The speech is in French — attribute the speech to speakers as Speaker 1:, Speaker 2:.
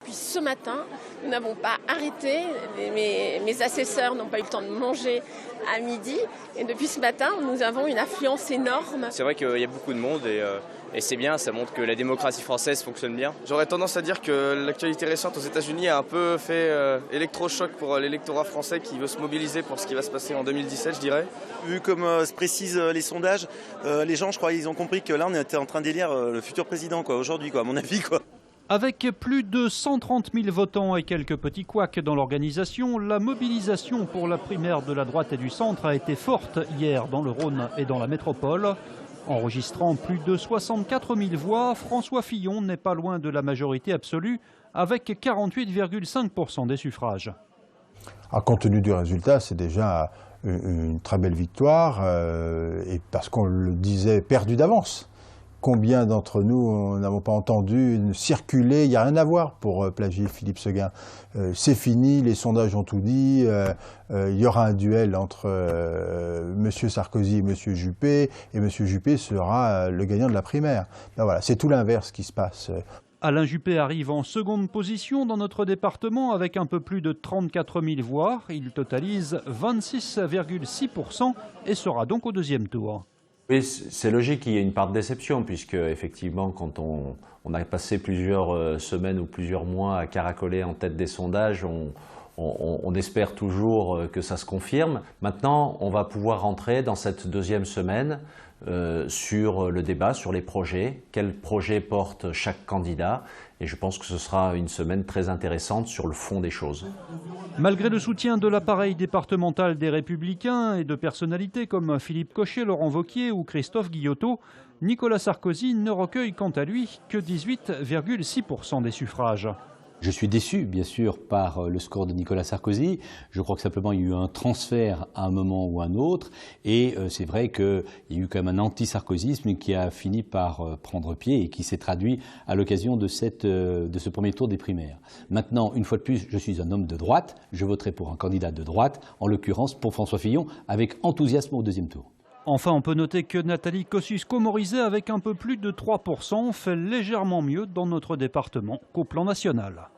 Speaker 1: depuis ce matin, nous n'avons pas arrêté. Mes assesseurs n'ont pas eu le temps de manger à midi. Et depuis ce matin, nous avons une affluence énorme.
Speaker 2: C'est vrai qu'il y a beaucoup de monde et c'est bien, ça montre que la démocratie française fonctionne bien.
Speaker 3: J'aurais tendance à dire que l'actualité récente aux États-Unis a un peu fait électrochoc pour l'électorat français qui veut se mobiliser pour ce qui va se passer en 2017, je dirais.
Speaker 4: Vu comme se précisent les sondages, les gens, je crois, ils ont compris que là, on était en train d'élire le futur président, aujourd'hui, à mon avis, quoi.
Speaker 5: Avec plus de 130 000 votants et quelques petits couacs dans l'organisation, la mobilisation pour la primaire de la droite et du centre a été forte hier dans le Rhône et dans la métropole. Enregistrant plus de 64 000 voix, François Fillon n'est pas loin de la majorité absolue, avec 48,5% des suffrages.
Speaker 6: Compte tenu du résultat, c'est déjà une très belle victoire, et parce qu'on le disait perdu d'avance. Combien d'entre nous n'avons pas entendu circuler, il n'y a rien à voir pour plagier Philippe Séguin. C'est fini, les sondages ont tout dit, il y aura un duel entre M. Sarkozy et M. Juppé, et M. Juppé sera le gagnant de la primaire. Ben voilà, c'est tout l'inverse qui se passe.
Speaker 5: Alain Juppé arrive en seconde position dans notre département avec un peu plus de 34 000 voix. Il totalise 26,6% et sera donc au deuxième tour.
Speaker 7: Oui, c'est logique qu'il y ait une part de déception, puisque effectivement, quand on a passé plusieurs semaines ou plusieurs mois à caracoler en tête des sondages, on espère toujours que ça se confirme. Maintenant, on va pouvoir rentrer dans cette deuxième semaine sur le débat, sur les projets, quels projets porte chaque candidat. Et je pense que ce sera une semaine très intéressante sur le fond des choses.
Speaker 5: Malgré le soutien de l'appareil départemental des Républicains et de personnalités comme Philippe Cochet, Laurent Wauquiez ou Christophe Guillotot, Nicolas Sarkozy ne recueille quant à lui que 18,6% des suffrages.
Speaker 8: Je suis déçu, bien sûr, par le score de Nicolas Sarkozy. Je crois que simplement il y a eu un transfert à un moment ou à un autre. Et c'est vrai qu'il y a eu quand même un anti-sarkozysme qui a fini par prendre pied et qui s'est traduit à l'occasion de ce premier tour des primaires. Maintenant, une fois de plus, je suis un homme de droite. Je voterai pour un candidat de droite, en l'occurrence pour François Fillon, avec enthousiasme au deuxième tour.
Speaker 5: Enfin, on peut noter que Nathalie Kosciusko-Morizet, avec un peu plus de 3%, fait légèrement mieux dans notre département qu'au plan national.